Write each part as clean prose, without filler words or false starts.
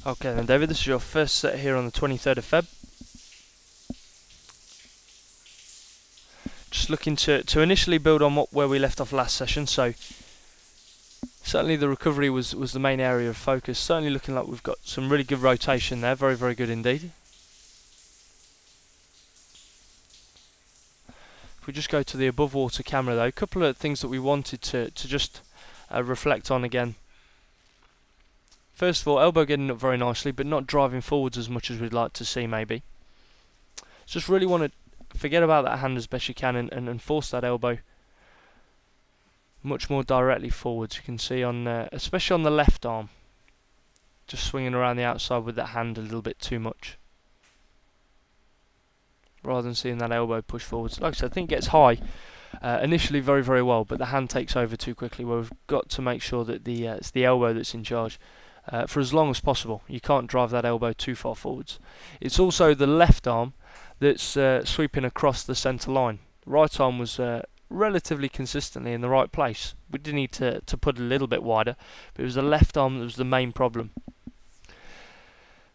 Okay then, David, this is your first set here on the 23rd of Feb. Just looking to initially build on where we left off last session, so certainly the recovery was the main area of focus. Certainly looking like we've got some really good rotation there, very, very good indeed. If we just go to the above water camera though, a couple of things that we wanted to just reflect on again. First of all, elbow getting up very nicely, but not driving forwards as much as we'd like to see maybe. Just really want to forget about that hand as best you can and force that elbow much more directly forwards. You can see on, especially on the left arm, just swinging around the outside with that hand a little bit too much, rather than seeing that elbow push forwards. Like I said, I think it gets high initially very, very well, but the hand takes over too quickly, where we've got to make sure that it's the elbow that's in charge for as long as possible. You can't drive that elbow too far forwards. It's also the left arm that's sweeping across the centre line. Right arm was relatively consistently in the right place. We did need to put it a little bit wider, but it was the left arm that was the main problem.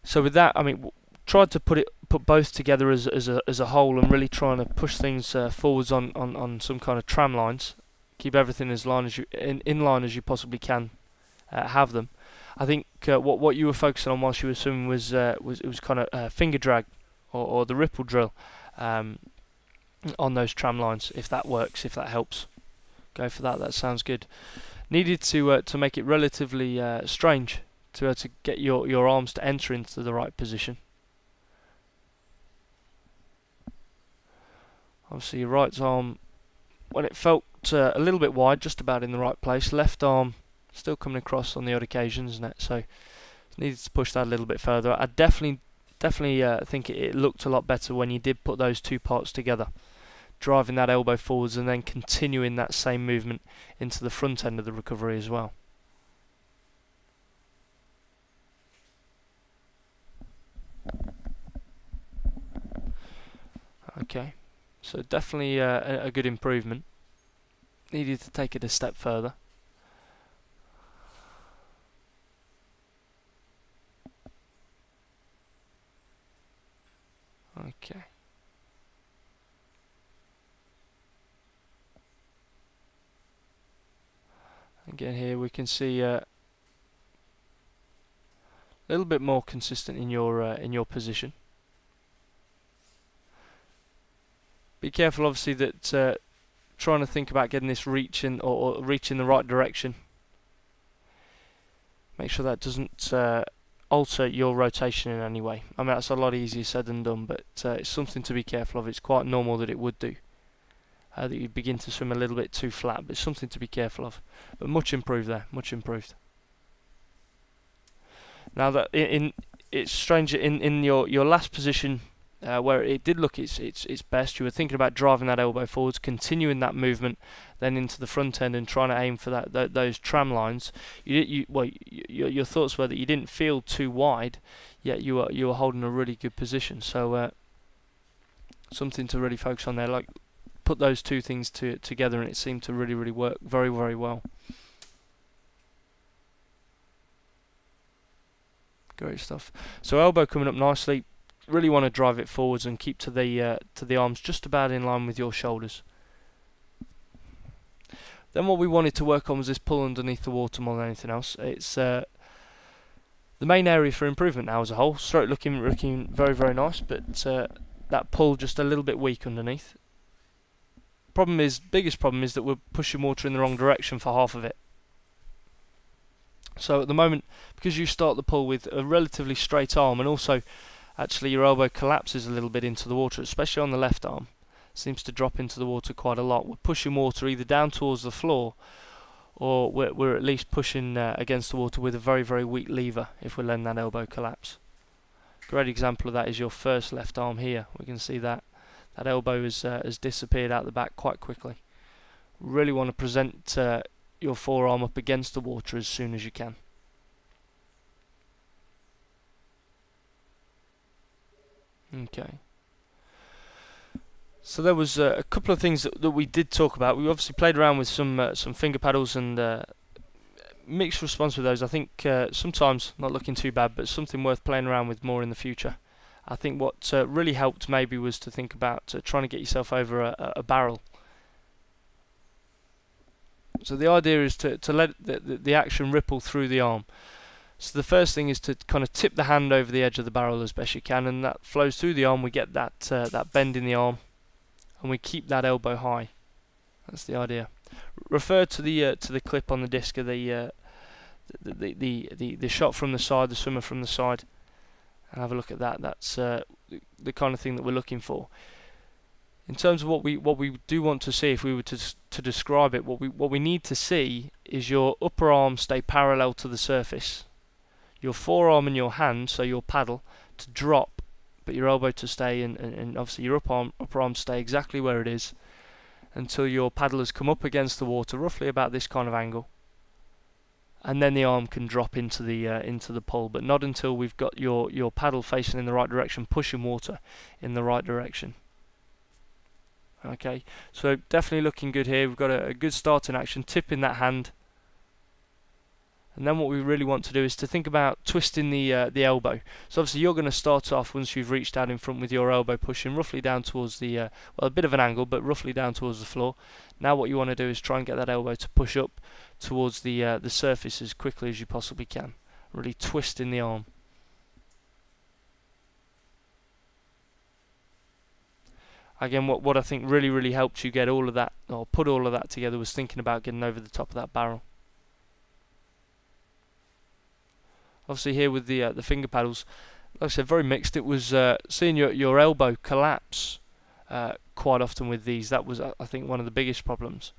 So with that, I mean, tried to put both together as a whole, and really trying to push things forwards on some kind of tram lines. Keep everything as line as in line as you possibly can have them. I think what you were focusing on whilst you were swimming was kind of finger drag or the ripple drill on those tram lines. If that works, if that helps, go for that. That sounds good. Needed to make it relatively strange to get your arms to enter into the right position. Obviously your right arm, when it felt a little bit wide, just about in the right place. Left arm still coming across on the odd occasions, so needed to push that a little bit further. I definitely think it looked a lot better when you did put those two parts together, driving that elbow forwards and then continuing that same movement into the front end of the recovery as well. Okay, so definitely a good improvement. Needed to take it a step further. Okay. Again here we can see a little bit more consistent in your position. Be careful obviously that trying to think about getting this reaching or reaching the right direction. Make sure that doesn't alter your rotation in any way. I mean, that's a lot easier said than done, but it's something to be careful of. It's quite normal that it would do. That you begin to swim a little bit too flat, but it's something to be careful of. But much improved there, much improved. Now that it's strange in your last position where it did look its best, you were thinking about driving that elbow forwards, continuing that movement, then into the front end and trying to aim for those tram lines. Your thoughts were that you didn't feel too wide, yet you were holding a really good position. So something to really focus on there. Like put those two things together, and it seemed to really work very, very well. Great stuff. So elbow coming up nicely. Really want to drive it forwards and keep to the arms just about in line with your shoulders. Then what we wanted to work on was this pull underneath the water more than anything else. It's the main area for improvement now as a whole. Stroke looking very, very nice, but that pull just a little bit weak underneath. Biggest problem is that we're pushing water in the wrong direction for half of it. So at the moment, because you start the pull with a relatively straight arm, and also actually your elbow collapses a little bit into the water, especially on the left arm, seems to drop into the water quite a lot. We're pushing water either down towards the floor, or we're at least pushing against the water with a very, very weak lever if we're letting that elbow collapse. Great example of that is your first left arm here. We can see that elbow has disappeared out the back quite quickly. Really want to present your forearm up against the water as soon as you can. Okay. So there was a couple of things that we did talk about. We obviously played around with some finger paddles and mixed response with those. I think sometimes not looking too bad, but something worth playing around with more in the future. I think what really helped maybe was to think about trying to get yourself over a barrel. So the idea is to let the action ripple through the arm. So the first thing is to kind of tip the hand over the edge of the barrel as best you can, and that flows through the arm. We get that bend in the arm, and we keep that elbow high. That's the idea. Refer to the clip on the disc of the shot from the side, the swimmer from the side, and have a look at that. That's the kind of thing that we're looking for. In terms of what we do want to see, if we were to describe it, what we need to see is your upper arm stay parallel to the surface, your forearm and your hand, so your paddle, to drop, but your elbow to stay, and obviously your upper arm stay exactly where it is until your paddle has come up against the water, roughly about this kind of angle, and then the arm can drop into the pool, but not until we've got your paddle facing in the right direction, pushing water in the right direction. Okay, so definitely looking good here. We've got a good starting action, tipping that hand, and then what we really want to do is to think about twisting the elbow. So obviously you're going to start off once you've reached out in front with your elbow pushing roughly down towards the well, a bit of an angle, but roughly down towards the floor. Now what you want to do is try and get that elbow to push up towards the surface as quickly as you possibly can, really twisting the arm. Again, what I think really helped you get all of that, or put all of that together, was thinking about getting over the top of that barrel. Obviously here with the finger paddles, like I said, very mixed. It was seeing your elbow collapse quite often with these. That was, I think, one of the biggest problems.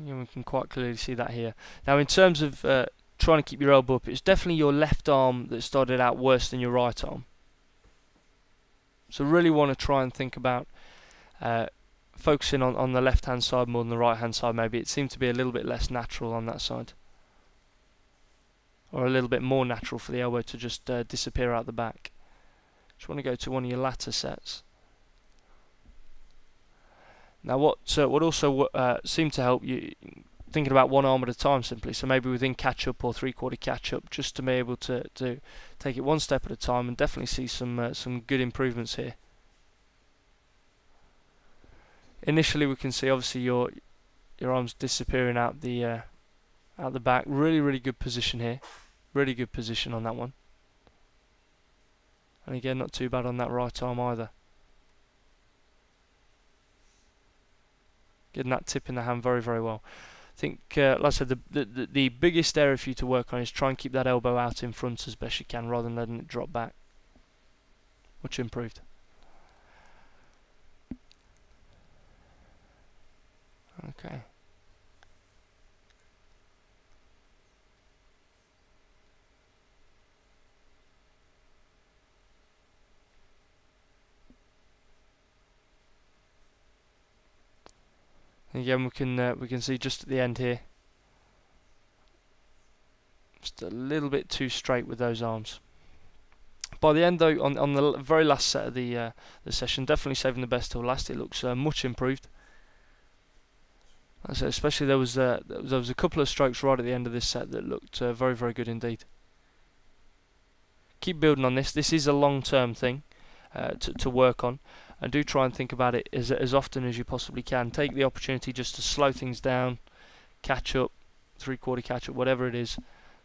We can quite clearly see that here. Now in terms of trying to keep your elbow up, it's definitely your left arm that started out worse than your right arm. So really want to try and think about focusing on the left hand side more than the right hand side. Maybe it seemed to be a little bit less natural on that side, or a little bit more natural for the elbow to just disappear out the back. Just want to go to one of your latter sets. Now what also seemed to help you, thinking about one arm at a time simply, so maybe within catch up or 3/4 catch up, just to be able to take it one step at a time, and definitely see some good improvements here. Initially we can see obviously your arms disappearing out the back. Really good position here, really good position on that one, and again not too bad on that right arm either. Getting that tip in the hand very well. I think, like I said, the biggest area for you to work on is try and keep that elbow out in front as best you can, rather than letting it drop back. Much improved. Okay. Again, we can see just at the end here, just a little bit too straight with those arms. By the end, though, on the very last set of the session, definitely saving the best till last. It looks much improved. So especially there was a couple of strokes right at the end of this set that looked very good indeed. Keep building on this. This is a long-term thing to work on. And do try and think about it as often as you possibly can. Take the opportunity just to slow things down, catch up, 3/4 catch up, whatever it is.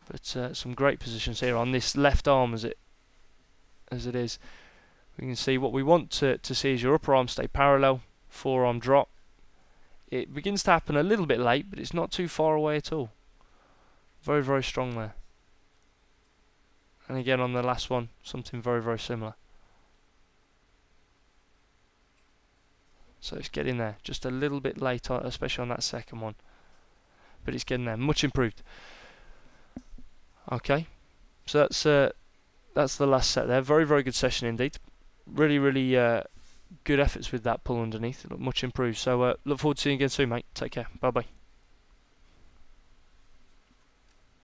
But some great positions here on this left arm as it is. We can see what we want to see is your upper arm stay parallel, forearm drop. It begins to happen a little bit late, but it's not too far away at all. Very strong there. And again on the last one, something very similar. So it's getting there, just a little bit late, especially on that second one, but it's getting there, much improved. Okay, so that's the last set there. Very good session indeed. Really good efforts with that pull underneath. It looked much improved. So look forward to seeing you again soon, mate. Take care. Bye bye.